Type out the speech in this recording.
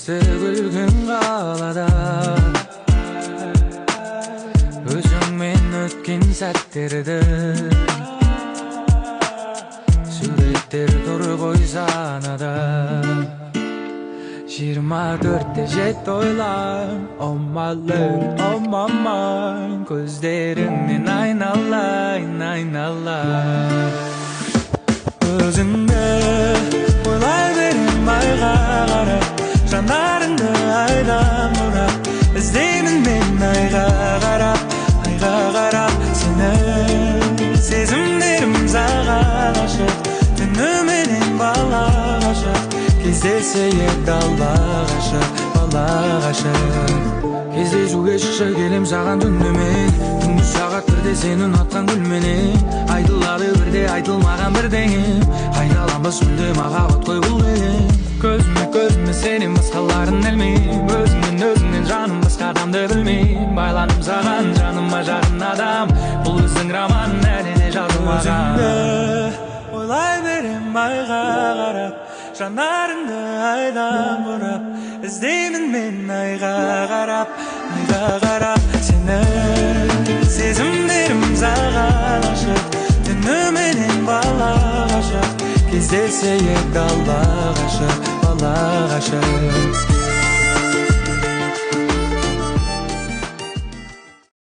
Күлмесе күлгün қалада Өзіңмен өткен сәттерді Суреттер тұр ғой санада 24-те жет ойлам Oh my love, oh my mind Көздеріңнен айналайын, айналайын Өзіңді ойлай берем айға қарап Жанарыңды айдан бұрап Іздеймін мен айға қарап Сені сезімдерім саған ғашық Түніменен бала ғашық Кездесе ек алла ғашық Кездесуге шықшы келем саған түнімен Күндіз сағат бірде сені ұнатқан гүлменен Айтылады бірде айтылмаған бірдеңе Қайталанбас мүлде махаббат қой бұл деген Көзіме сенен басқаларын ілмейм Өзіңнен жаным басқа адамды білмейм Байланым саған жаныма жақын адам Бұл біздің роман әлі жазылмаған Өзіңді ойлай берем айға қарап Жанарыңды айдан бұрап Іздеймін мен айға қарап Сені сезімдерім саған ғашық Түніменен бала ғашық Кездесе ек алла ғашық